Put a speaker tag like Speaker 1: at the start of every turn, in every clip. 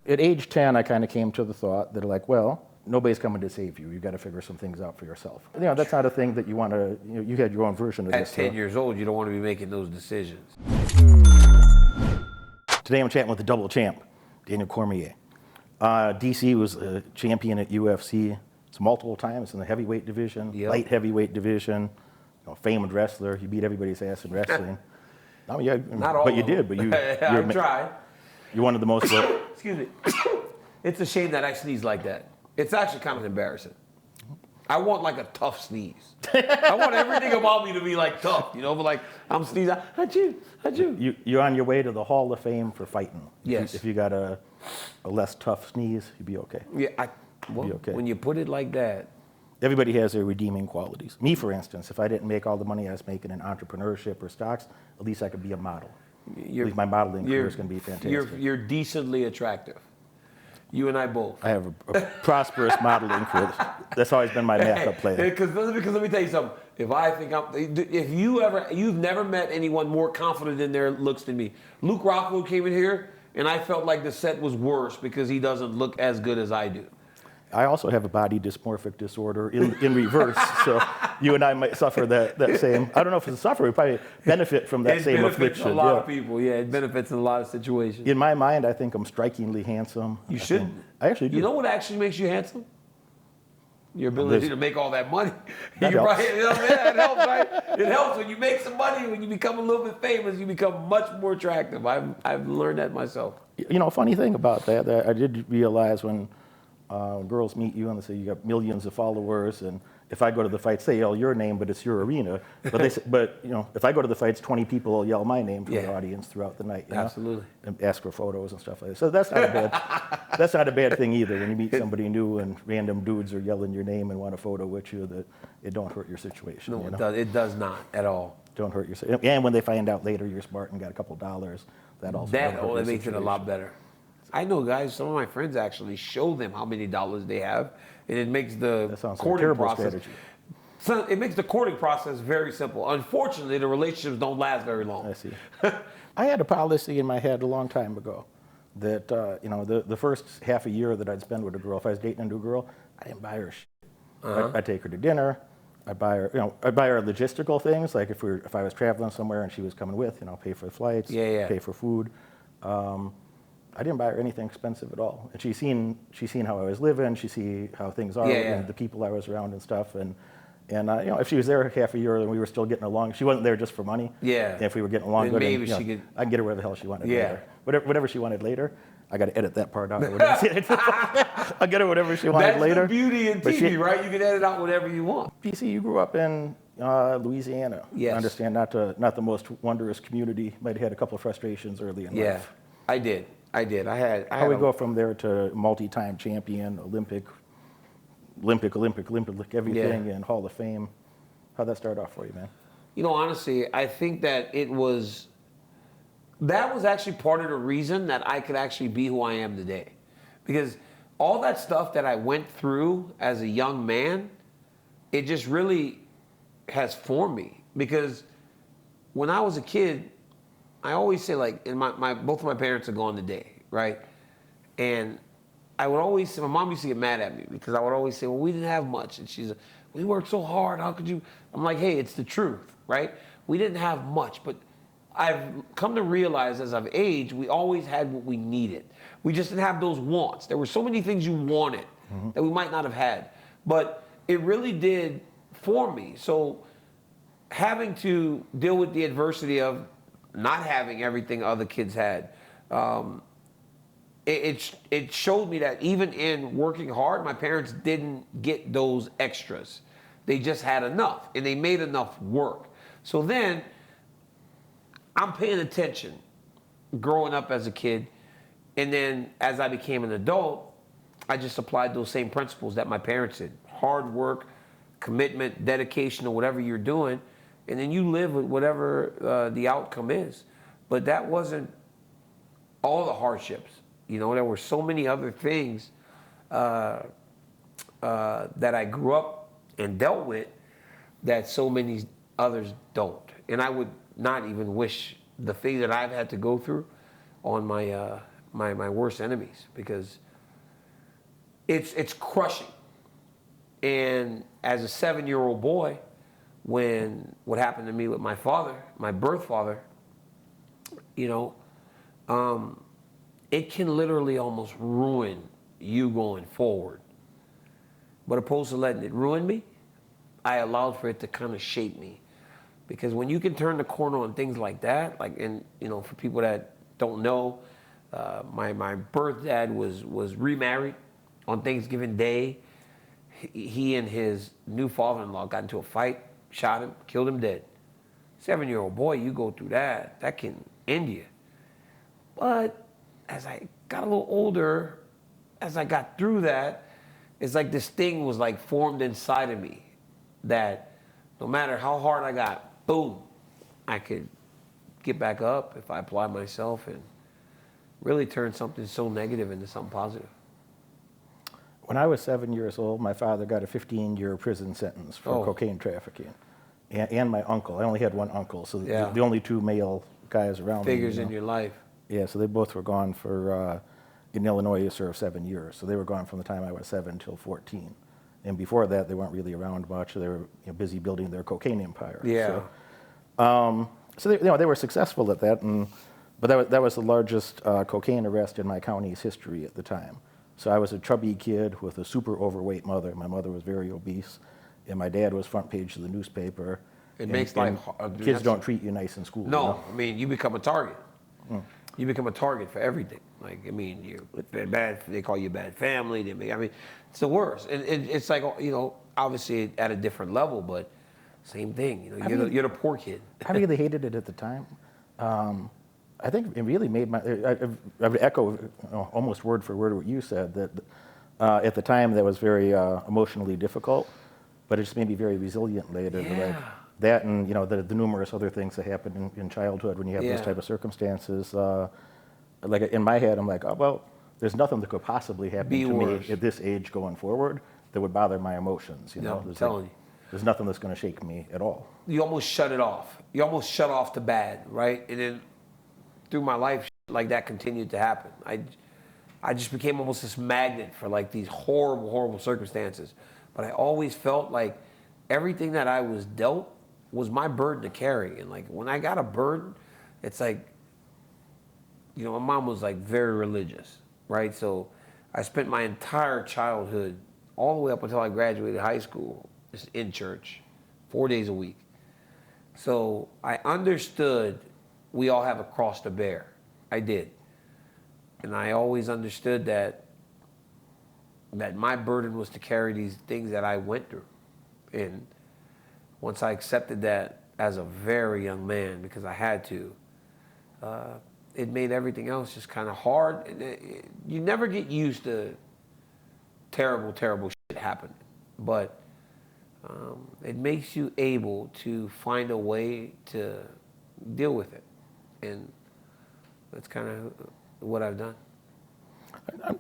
Speaker 1: At age 10, I kind of came to the thought that, like, well, nobody's coming to save you. You've got to figure some things out for yourself. You know, that's not a thing that you want to, you had your own version of
Speaker 2: At
Speaker 1: this.
Speaker 2: 10 years old, you don't want to be making those decisions.
Speaker 1: Today I'm chatting with the double champ, Daniel Cormier. DC was a champion at UFC. It's multiple times in the heavyweight division, light heavyweight division, famed wrestler. You beat everybody's ass in wrestling. I mean, yeah,
Speaker 2: Not all
Speaker 1: but you
Speaker 2: of them.
Speaker 1: did. But
Speaker 2: I tried.
Speaker 1: You're one of the most.
Speaker 2: Excuse me. It's a shame that I sneeze like that. It's actually kind of embarrassing. I want like a tough sneeze. I want everything about me to be like tough, but like I'm sneezing. Achoo.
Speaker 1: You're on your way to the Hall of Fame for fighting.
Speaker 2: Yes.
Speaker 1: If you got a less tough sneeze, you'd be okay.
Speaker 2: Yeah,
Speaker 1: Be okay.
Speaker 2: When you put it like that.
Speaker 1: Everybody has their redeeming qualities. Me, for instance, if I didn't make all the money I was making in entrepreneurship or stocks, at least I could be a model. At least my modeling career is going to be fantastic.
Speaker 2: You're decently attractive. You and I both.
Speaker 1: I have a prosperous modeling career. That's always been my backup plan.
Speaker 2: Because let me tell you something. If you've never met anyone more confident in their looks than me. Luke Rockwood came in here, and I felt like the set was worse because he doesn't look as good as I do.
Speaker 1: I also have a body dysmorphic disorder in reverse, so you and I might suffer that same. I don't know if it's a suffer. We probably benefit from that same affliction.
Speaker 2: A lot of people, it benefits in a lot of situations.
Speaker 1: In my mind, I think I'm strikingly handsome.
Speaker 2: You should.
Speaker 1: I actually do.
Speaker 2: You know what actually makes you handsome? Your ability to make all that money.
Speaker 1: That helps.
Speaker 2: It helps, right? It helps when you make some money. When you become a little bit famous, you become much more attractive. I've learned that myself.
Speaker 1: Funny thing about that I did realize when girls meet you and they say you got millions of followers, and if I go to the fight, say yell your name, but it's your arena. But they say, if I go to the fights, 20 people will yell my name from the audience throughout the night.
Speaker 2: Absolutely.
Speaker 1: And ask for photos and stuff like that. So that's not a bad thing either. When you meet somebody new and random dudes are yelling your name and want a photo with you, that it don't hurt your situation.
Speaker 2: No, it does not at all.
Speaker 1: Don't hurt your. And when they find out later you're smart and got a couple $, that also
Speaker 2: makes it a lot better. I know guys, some of my friends actually show them how many dollars they have, and it makes the courting process. So it makes the courting process very simple. Unfortunately, the relationships don't last very long.
Speaker 1: I see. I had a policy in my head a long time ago that the first half a year that I'd spend with a girl, if I was dating a new girl, I didn't buy her shit. I'd take her to dinner. I'd buy her logistical things, like if I was traveling somewhere and she was coming with, pay for the flights, pay for food. I didn't buy her anything expensive at all, and she's seen how I was living. She see how things are, and the people I was around and stuff. And if she was there half a year and we were still getting along, she wasn't there just for money. Yeah. And if we were getting along good,
Speaker 2: maybe she could.
Speaker 1: I can get her wherever the hell she wanted later. Whatever she wanted later, I got to edit that part out. I'll get her whatever she wanted later.
Speaker 2: That's the beauty in TV, right? You can edit out whatever you want.
Speaker 1: PC, you grew up in Louisiana.
Speaker 2: Yes.
Speaker 1: I understand not the most wondrous community. Might have had a couple of frustrations early in life.
Speaker 2: Yeah, I did.
Speaker 1: How we go from there to multi-time champion, Olympic, everything, and Hall of Fame. How'd that start off for you, man?
Speaker 2: Honestly, I think that was actually part of the reason that I could actually be who I am today. Because all that stuff that I went through as a young man, it just really has formed me. Because when I was a kid, I always say, like, and both of my parents are gone today, right? And I would always say, my mom used to get mad at me because I would always say, well, we didn't have much. And she's like, we worked so hard, how could you? I'm like, hey, it's the truth, right? We didn't have much, but I've come to realize as I've aged, we always had what we needed. We just didn't have those wants. There were so many things you wanted that we might not have had, but it really did form me. So having to deal with the adversity of not having everything other kids had, it showed me that even in working hard, my parents didn't get those extras. They just had enough, and they made enough work. So then, I'm paying attention growing up as a kid, and then as I became an adult, I just applied those same principles that my parents did. Hard work, commitment, dedication to whatever you're doing, and then you live with whatever the outcome is. But that wasn't all the hardships. There were so many other things that I grew up and dealt with that so many others don't. And I would not even wish the thing that I've had to go through on my my worst enemies, because it's crushing. And as a 7-year-old boy, when what happened to me with my father, my birth father, you know, it can literally almost ruin you going forward. But opposed to letting it ruin me, I allowed for it to kind of shape me. Because when you can turn the corner on things like that, like, and you know, for people that don't know, my birth dad was remarried on Thanksgiving Day. He and his new father-in-law got into a fight, shot him, killed him dead. 7-year-old boy, you go through that can end you. But as I got a little older, as I got through that, it's like this thing was like formed inside of me that no matter how hard I got, boom, I could get back up if I applied myself and really turn something so negative into something positive.
Speaker 1: When I was 7 years old, my father got a 15-year prison sentence for cocaine trafficking. And my uncle. I only had one uncle, so the only two male guys around me.
Speaker 2: Figures in your life.
Speaker 1: Yeah, so they both were gone for, in Illinois, you served 7 years. So they were gone from the time I was 7 till 14. And before that, they weren't really around much. They were busy building their cocaine empire.
Speaker 2: Yeah.
Speaker 1: So they were successful at that, but that was the largest cocaine arrest in my county's history at the time. So I was a chubby kid with a super overweight mother. My mother was very obese, and my dad was front page of the newspaper.
Speaker 2: It makes life
Speaker 1: hard. Kids don't treat you nice in school.
Speaker 2: No,
Speaker 1: you know?
Speaker 2: I mean, you become a target. You become a target for everything. Like, I mean, you're bad. They call you bad family. I mean, it's the worst. And it's like, you know, obviously at a different level, but same thing. You know, you're the poor kid.
Speaker 1: I really hated it at the time. I think it really made I would echo almost word for word what you said, that at the time that was very emotionally difficult, but it just made me very resilient later.
Speaker 2: Yeah.
Speaker 1: Like that, and you know, the numerous other things that happen in childhood when you have those type of circumstances. Like in my head, I'm like, oh well, there's nothing that could possibly happen to me at this age going forward that would bother my emotions. You know,
Speaker 2: I'm telling you.
Speaker 1: There's nothing that's going to shake me at all.
Speaker 2: You almost shut it off. You almost shut off the bad, right? And then through my life, like that continued to happen. I just became almost this magnet for like these horrible, horrible circumstances. But I always felt like everything that I was dealt was my burden to carry. And like when I got a burden, it's like, you know, my mom was like very religious, right? So I spent my entire childhood, all the way up until I graduated high school, just in church, 4 days a week. So I understood we all have a cross to bear. I did. And I always understood that my burden was to carry these things that I went through. And once I accepted that as a very young man, because I had to, it made everything else just kind of hard. You never get used to terrible, terrible shit happening. But it makes you able to find a way to deal with it. And that's kind of what I've done.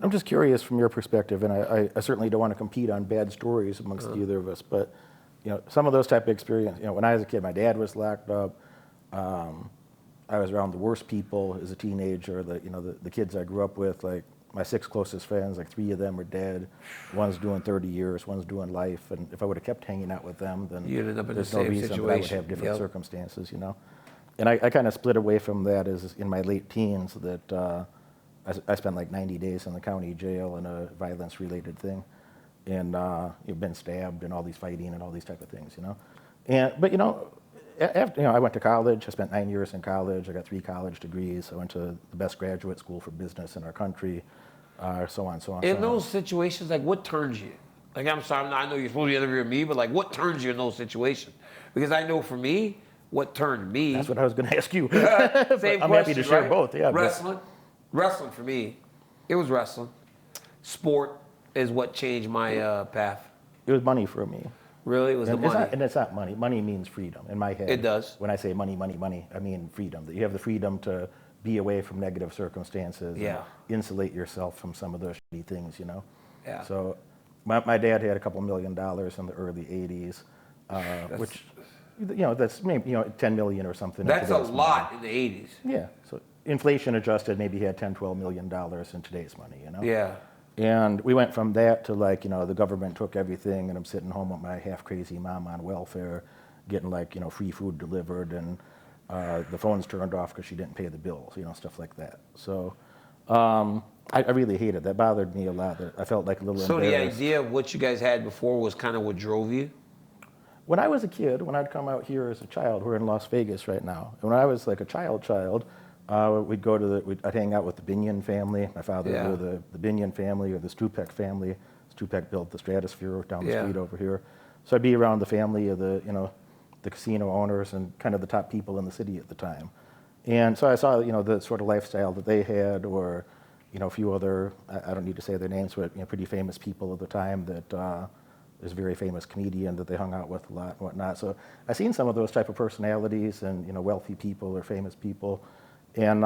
Speaker 1: I'm just curious from your perspective, and I certainly don't want to compete on bad stories amongst either of us, but you know, some of those type of experience, you know, when I was a kid, my dad was locked up. I was around the worst people as a teenager. The kids I grew up with, like my 6 closest friends, like 3 of them are dead. One's doing 30 years, one's doing life. And if I would have kept hanging out with them, then there's no reason that I would have different circumstances, you know. And I kind of split away from that as in my late teens, that I spent like 90 days in the county jail in a violence-related thing, and you've been stabbed and all these fighting and all these type of things, you know. But you know, after I went to college. I spent 9 years in college. I got 3 college degrees. I went to the best graduate school for business in our country, so on, so on.
Speaker 2: In those situations, like what turns you? Like I'm sorry, I know you're supposed to be interviewing me, but like what turns you in those situations? Because I know for me, what turned me.
Speaker 1: That's what I was going to ask you.
Speaker 2: Same
Speaker 1: I'm
Speaker 2: question,
Speaker 1: happy to share
Speaker 2: right?
Speaker 1: both. Yeah.
Speaker 2: Wrestling for me, it was wrestling. Sport is what changed my path.
Speaker 1: It was money for me.
Speaker 2: Really, it was the money.
Speaker 1: And it's not money. Money means freedom in my head.
Speaker 2: It does.
Speaker 1: When I say money, I mean freedom. That you have the freedom to be away from negative circumstances.
Speaker 2: Yeah.
Speaker 1: And insulate yourself from some of those shitty things, you know.
Speaker 2: Yeah.
Speaker 1: So, my dad had a couple $1 million in the early '80s, which, you know, that's maybe $10 million or something.
Speaker 2: That's a lot in the '80s.
Speaker 1: Yeah. So inflation adjusted, maybe he had $10, $12 million in today's money, you know?
Speaker 2: Yeah.
Speaker 1: And we went from that to like, you know, the government took everything and I'm sitting home with my half crazy mom on welfare, getting like, you know, free food delivered and the phone's turned off because she didn't pay the bills, you know, stuff like that. So I really hated that. Bothered me a lot. I felt like a little embarrassed.
Speaker 2: So the idea of what you guys had before was kind of what drove you?
Speaker 1: When I was a kid, when I'd come out here as a child, we're in Las Vegas right now. And when I was like a child, we'd go to I'd hang out with the Binion family. My father knew the Binion family or the Stupek family. Stupek built the Stratosphere down the street over here. So I'd be around the family of the, you know, the casino owners and kind of the top people in the city at the time. And so I saw, you know, the sort of lifestyle that they had, or, you know, a few other, I don't need to say their names, but, you know, pretty famous people at the time that there's a very famous comedian that they hung out with a lot and whatnot. So I seen some of those type of personalities and, you know, wealthy people or famous people. And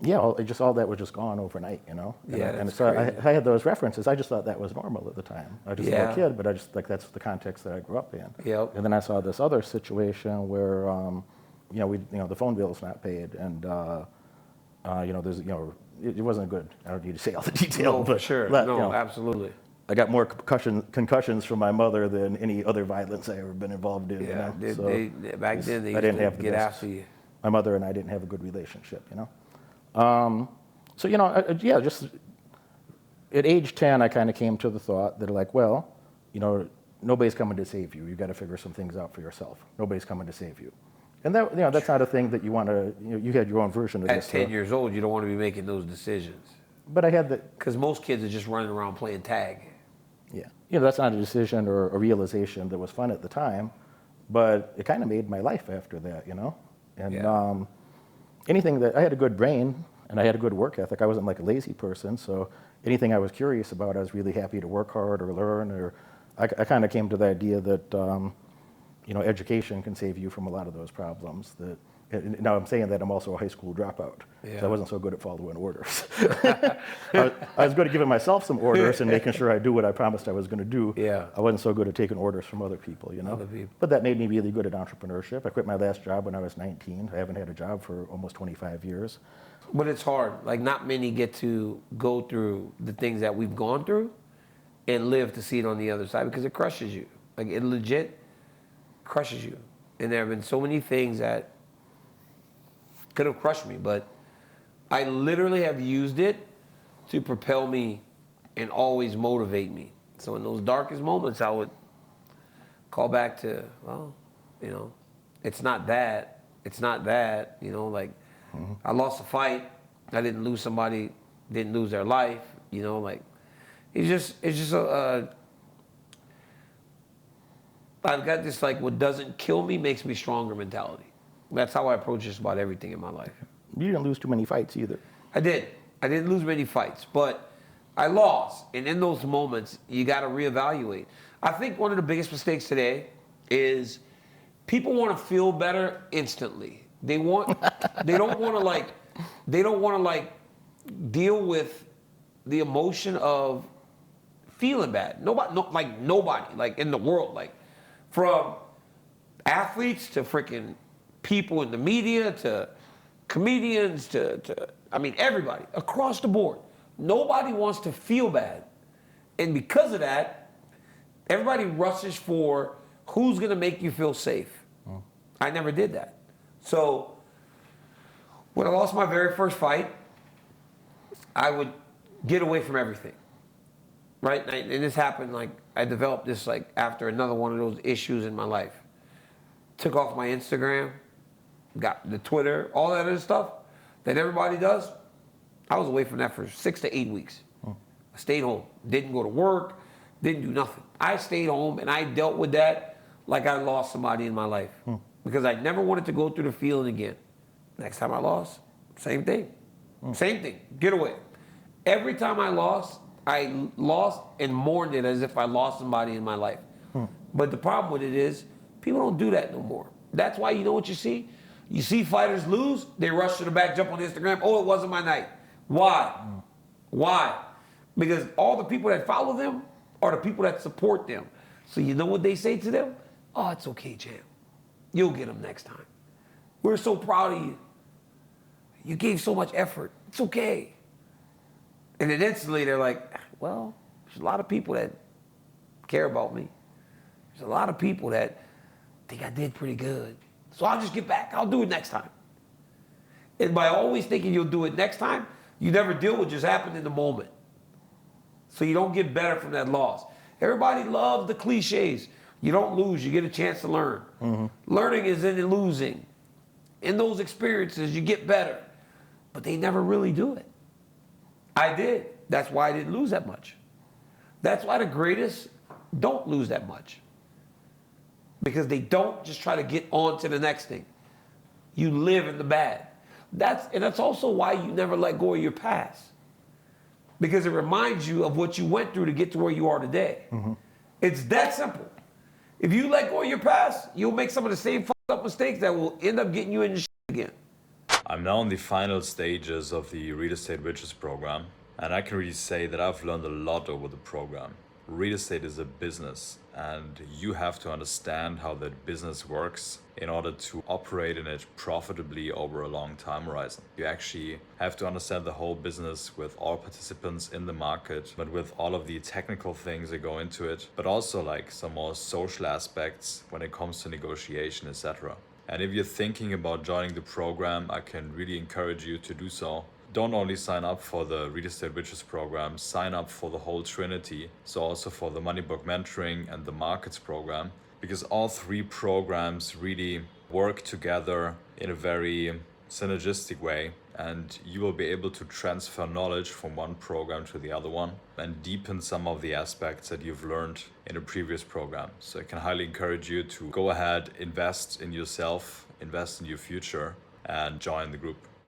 Speaker 1: yeah, all that was just gone overnight, you know? And so I had those references. I just thought that was normal at the time. I was just a kid, but I just, like, that's the context that I grew up in.
Speaker 2: Yep.
Speaker 1: And then I saw this other situation where, you know, the phone bill's not paid and, you know, there's, you know, it wasn't good. I don't need to say all the details.
Speaker 2: No, for sure.
Speaker 1: But,
Speaker 2: no,
Speaker 1: you know,
Speaker 2: absolutely.
Speaker 1: I got more concussions from my mother than any other violence I ever been involved in.
Speaker 2: Yeah,
Speaker 1: you know?
Speaker 2: back then they
Speaker 1: I didn't
Speaker 2: used
Speaker 1: have
Speaker 2: to get
Speaker 1: best.
Speaker 2: after you.
Speaker 1: My mother and I didn't have a good relationship, you know. So, you know, yeah, just at age 10, I kind of came to the thought that, like, well, you know, nobody's coming to save you. You got to figure some things out for yourself. Nobody's coming to save you. And that, you know, that's not a thing that you want to, you know, you had your own version of this.
Speaker 2: At 10 years old, you don't want to be making those decisions.
Speaker 1: But I had the...
Speaker 2: Because most kids are just running around playing tag.
Speaker 1: Yeah. You know, that's not a decision or a realization that was fun at the time, but it kind of made my life after that, you know? And anything that... I had a good brain, and I had a good work ethic. I wasn't like a lazy person, so anything I was curious about, I was really happy to work hard or learn, or... I kind of came to the idea that, you know, education can save you from a lot of those problems. Now I'm saying that I'm also a high school dropout, so I wasn't so good at following orders. I was good at giving myself some orders and making sure I do what I promised I was going to do.
Speaker 2: Yeah.
Speaker 1: I wasn't so good at taking orders from other people, you know. But that made me really good at entrepreneurship. I quit my last job when I was 19. I haven't had a job for almost 25 years.
Speaker 2: But it's hard. Like, not many get to go through the things that we've gone through and live to see it on the other side, because it crushes you. Like, it legit crushes you. And there have been so many things that could have crushed me, but I literally have used it to propel me and always motivate me. So in those darkest moments, I would call back to, well, you know, it's not that, you know, like, I lost a fight, I didn't lose somebody, didn't lose their life, you know, like, it's just I've got this, like, what doesn't kill me makes me stronger mentality. That's how I approach just about everything in my life.
Speaker 1: You didn't lose too many fights either.
Speaker 2: I did. I didn't lose many fights, but I lost. And in those moments, you got to reevaluate. I think one of the biggest mistakes today is people want to feel better instantly. They don't want to deal with the emotion of feeling bad. Nobody, like, in the world, like, from athletes to freaking people in the media to comedians to I mean, everybody across the board. Nobody wants to feel bad. And because of that, everybody rushes for who's going to make you feel safe. I never did that. So when I lost my very first fight, I would get away from everything. Right? And this happened, like, I developed this, like, after another one of those issues in my life. Took off my Instagram, got the Twitter, all that other stuff that everybody does. I was away from that for 6 to 8 weeks. I stayed home, didn't go to work, didn't do nothing. I stayed home and I dealt with that like I lost somebody in my life, because I never wanted to go through the feeling again. Next time I lost, same thing. Same thing, get away. Every time I lost and mourned it as if I lost somebody in my life. But the problem with it is, people don't do that no more. That's why, you know what you see? You see fighters lose, they rush to the back, jump on Instagram, oh, it wasn't my night. Why? Why? Because all the people that follow them are the people that support them. So you know what they say to them? Oh, it's okay, champ. You'll get them next time. We're so proud of you. You gave so much effort. It's okay. And then instantly they're like, well, there's a lot of people that care about me. There's a lot of people that think I did pretty good. So I'll just get back. I'll do it next time. And by always thinking you'll do it next time, you never deal with what just happened in the moment. So you don't get better from that loss. Everybody loves the cliches. You don't lose, you get a chance to learn. Mm-hmm. Learning is in the losing. In those experiences, you get better. But they never really do it. I did. That's why I didn't lose that much. That's why the greatest don't lose that much. Because they don't just try to get on to the next thing. You live in the bad. That's also why you never let go of your past. Because it reminds you of what you went through to get to where you are today. Mm-hmm. It's that simple. If you let go of your past, you'll make some of the same fucked up mistakes that will end up getting you in the shit again.
Speaker 3: I'm now in the final stages of the Real Estate Riches program, and I can really say that I've learned a lot over the program. Real estate is a business, and you have to understand how that business works in order to operate in it profitably over a long time horizon. You actually have to understand the whole business with all participants in the market, but with all of the technical things that go into it, but also like some more social aspects when it comes to negotiation, etc. And if you're thinking about joining the program, I can really encourage you to do so. Don't only sign up for the Real Estate Riches program, sign up for the whole Trinity. So also for the Moneyberg mentoring and the markets program, because all three programs really work together in a very synergistic way. And you will be able to transfer knowledge from one program to the other one and deepen some of the aspects that you've learned in a previous program. So I can highly encourage you to go ahead, invest in yourself, invest in your future, and join the group.